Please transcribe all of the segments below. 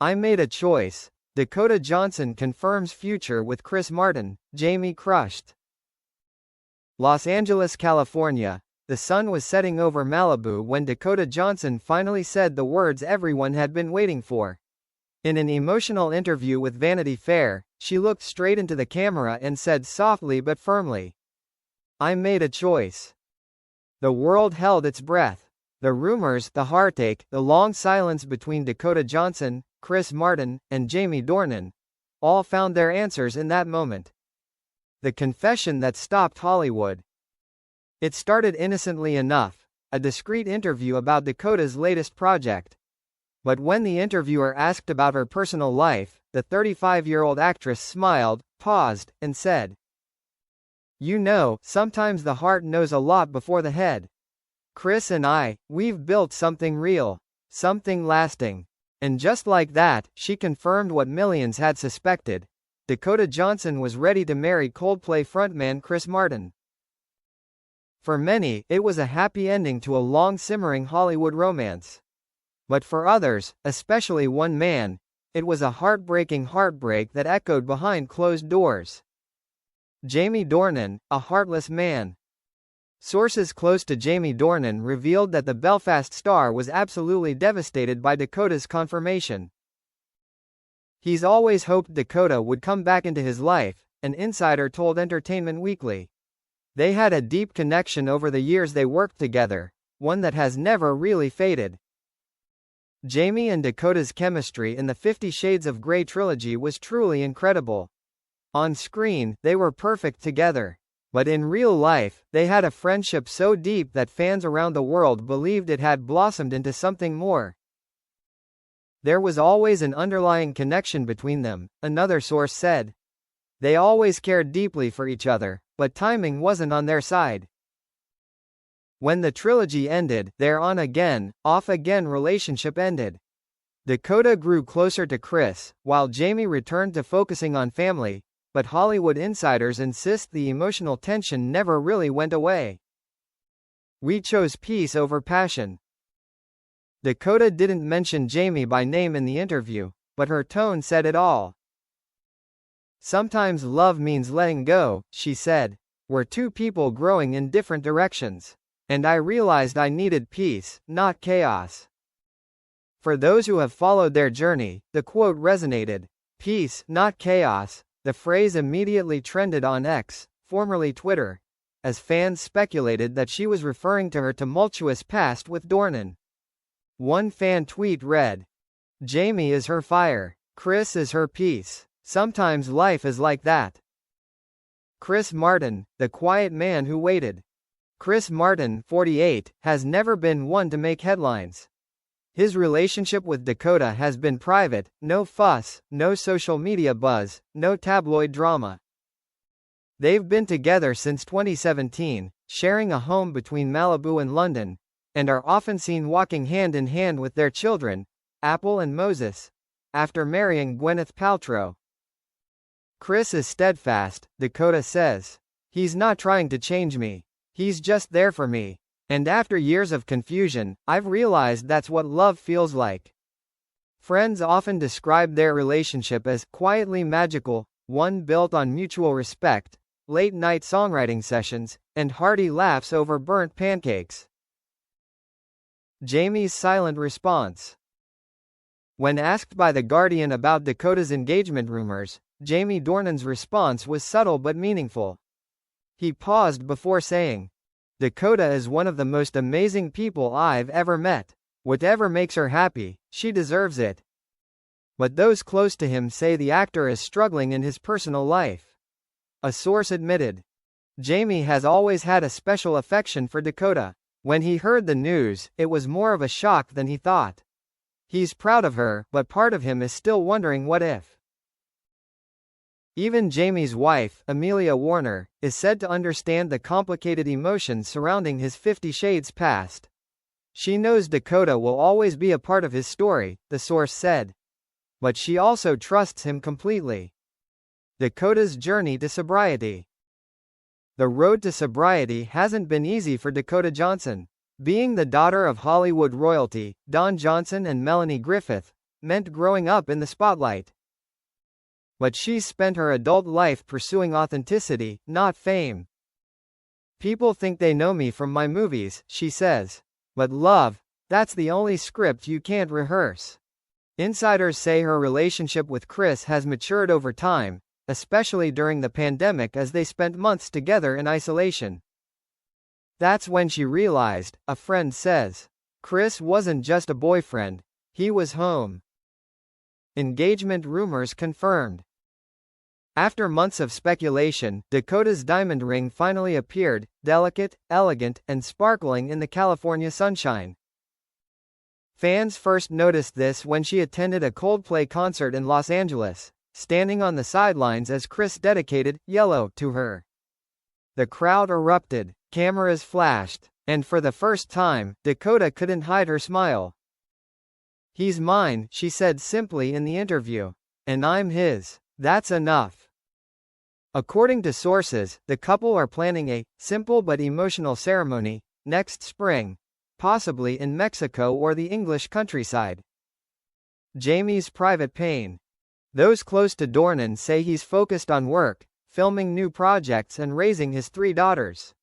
I made a choice. Dakota Johnson confirms future with Chris Martin, Jamie crushed. Los Angeles, California. The sun was setting over Malibu when Dakota Johnson finally said the words everyone had been waiting for. In an emotional interview with Vanity Fair, she looked straight into the camera and said softly but firmly, "I made a choice." The world held its breath. The rumors, the heartache, the long silence between Dakota Johnson, Chris Martin, and Jamie Dornan, all found their answers in that moment. The confession that stopped Hollywood. It started innocently enough, a discreet interview about Dakota's latest project. But when the interviewer asked about her personal life, the 35-year-old actress smiled, paused, and said, "You know, sometimes the heart knows a lot before the head. Chris and we've built something real, something lasting." And just like that, she confirmed what millions had suspected. Dakota Johnson was ready to marry Coldplay frontman Chris Martin. For many, it was a happy ending to a long-simmering Hollywood romance. But for others, especially one man, it was a heartbreaking heartbreak that echoed behind closed doors. Jaime Dornan, a heartless man. Sources close to Jamie Dornan revealed that the Belfast star was absolutely devastated by Dakota's confirmation. He's always hoped Dakota would come back into his life, an insider told Entertainment Weekly. They had a deep connection over the years they worked together, one that has never really faded. Jamie and Dakota's chemistry in the 50 Shades of Grey trilogy was truly incredible. On screen, they were perfect together. But in real life, they had a friendship so deep that fans around the world believed it had blossomed into something more. There was always an underlying connection between them, another source said. They always cared deeply for each other, but timing wasn't on their side. When the trilogy ended, their on-again, off-again relationship ended. Dakota grew closer to Chris, while Jamie returned to focusing on family, but Hollywood insiders insist the emotional tension never really went away. "We chose peace over passion." Dakota didn't mention Jamie by name in the interview, but her tone said it all. "Sometimes love means letting go," she said. "We're two people growing in different directions. And I realized I needed peace, not chaos." For those who have followed their journey, the quote resonated. Peace, not chaos. The phrase immediately trended on X, formerly Twitter, as fans speculated that she was referring to her tumultuous past with Dornan. One fan tweet read, "Jamie is her fire. Chris is her peace. Sometimes life is like that." Chris Martin, the quiet man who waited. Chris Martin, 48, has never been one to make headlines. His relationship with Dakota has been private, no fuss, no social media buzz, no tabloid drama. They've been together since 2017, sharing a home between Malibu and London, and are often seen walking hand in hand with their children, Apple and Moses, after marrying Gwyneth Paltrow. Chris is steadfast, Dakota says. "He's not trying to change me. He's just there for me. And after years of confusion, I've realized that's what love feels like." Friends often describe their relationship as quietly magical, one built on mutual respect, late-night songwriting sessions, and hearty laughs over burnt pancakes. Jamie's silent response. When asked by The Guardian about Dakota's engagement rumors, Jamie Dornan's response was subtle but meaningful. He paused before saying, "Dakota is one of the most amazing people I've ever met. Whatever makes her happy, she deserves it." But those close to him say the actor is struggling in his personal life. A source admitted, "Jamie has always had a special affection for Dakota. When he heard the news, it was more of a shock than he thought. He's proud of her, but part of him is still wondering what if." Even Jamie's wife, Amelia Warner, is said to understand the complicated emotions surrounding his 50 Shades past. She knows Dakota will always be a part of his story, the source said. But she also trusts him completely. Dakota's journey to sobriety. The road to sobriety hasn't been easy for Dakota Johnson. Being the daughter of Hollywood royalty, Don Johnson and Melanie Griffith, meant growing up in the spotlight. But she's spent her adult life pursuing authenticity, not fame. People think they know me from my movies, she says. But love, that's the only script you can't rehearse. Insiders say her relationship with Chris has matured over time, especially during the pandemic as they spent months together in isolation. That's when she realized, a friend says. Chris wasn't just a boyfriend, he was home. Engagement rumors confirmed. After months of speculation, Dakota's diamond ring finally appeared, delicate, elegant, and sparkling in the California sunshine. Fans first noticed this when she attended a Coldplay concert in Los Angeles, standing on the sidelines as Chris dedicated "Yellow" to her. The crowd erupted, cameras flashed, and for the first time, Dakota couldn't hide her smile. "He's mine," she said simply in the interview. "And I'm his. That's enough." According to sources, the couple are planning a simple but emotional ceremony next spring, possibly in Mexico or the English countryside. Jamie's private pain. Those close to Dornan say he's focused on work, filming new projects and raising his 3 daughters.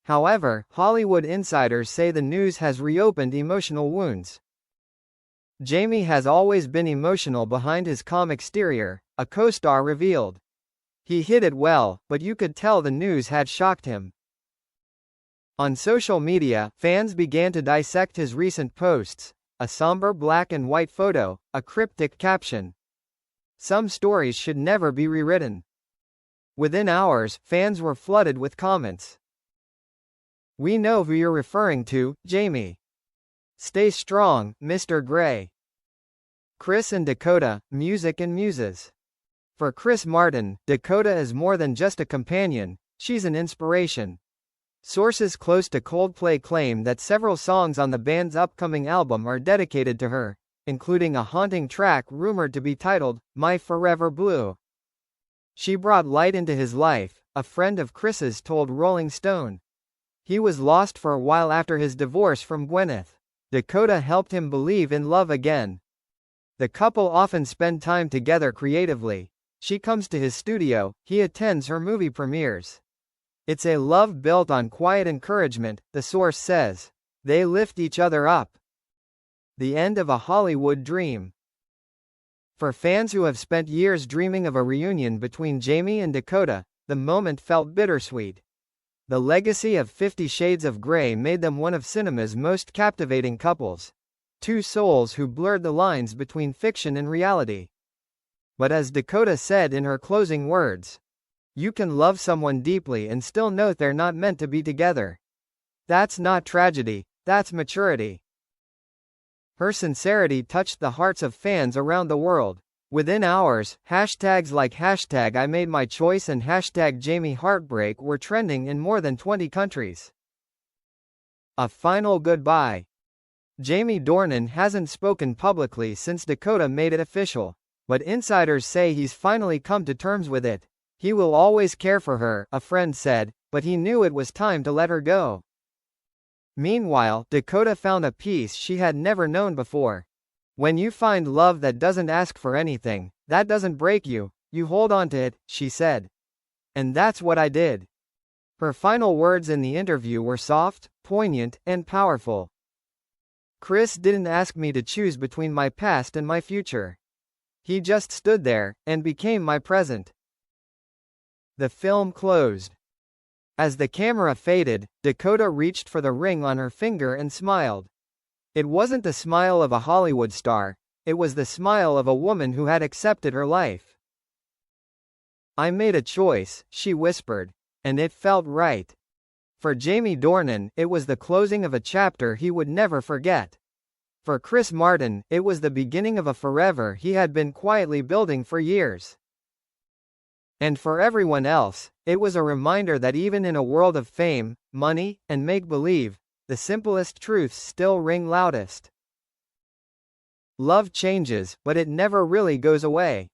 However, Hollywood insiders say the news has reopened emotional wounds. Jamie has always been emotional behind his calm exterior, a co-star revealed. He hid it well, but you could tell the news had shocked him. On social media, fans began to dissect his recent posts, a somber black and white photo, a cryptic caption. Some stories should never be rewritten. Within hours, fans were flooded with comments. "We know who you're referring to, Jamie. Stay strong, Mr. Gray." Chris and Dakota, music and muses. For Chris Martin, Dakota is more than just a companion, she's an inspiration. Sources close to Coldplay claim that several songs on the band's upcoming album are dedicated to her, including a haunting track rumored to be titled, "My Forever Blue." She brought light into his life, a friend of Chris's told Rolling Stone. He was lost for a while after his divorce from Gwyneth. Dakota helped him believe in love again. The couple often spend time together creatively. She comes to his studio, he attends her movie premieres. It's a love built on quiet encouragement, the source says. They lift each other up. The end of a Hollywood dream. For fans who have spent years dreaming of a reunion between Jamie and Dakota, the moment felt bittersweet. The legacy of 50 Shades of Grey made them one of cinema's most captivating couples. Two souls who blurred the lines between fiction and reality. But as Dakota said in her closing words, "You can love someone deeply and still know they're not meant to be together. That's not tragedy, that's maturity." Her sincerity touched the hearts of fans around the world. Within hours, hashtags like #IMadeMyChoice and #JamieHeartbreak were trending in more than 20 countries. A final goodbye. Jaime Dornan hasn't spoken publicly since Dakota made it official. But insiders say he's finally come to terms with it. He will always care for her, a friend said, but he knew it was time to let her go. Meanwhile, Dakota found a peace she had never known before. "When you find love that doesn't ask for anything, that doesn't break you, you hold on to it," she said. "And that's what I did." Her final words in the interview were soft, poignant, and powerful. "Chris didn't ask me to choose between my past and my future. He just stood there, and became my present." The film closed. As the camera faded, Dakota reached for the ring on her finger and smiled. It wasn't the smile of a Hollywood star, it was the smile of a woman who had accepted her life. "I made a choice," she whispered. "And it felt right." For Jamie Dornan, it was the closing of a chapter he would never forget. For Chris Martin, it was the beginning of a forever he had been quietly building for years. And for everyone else, it was a reminder that even in a world of fame, money, and make-believe, the simplest truths still ring loudest. Love changes, but it never really goes away.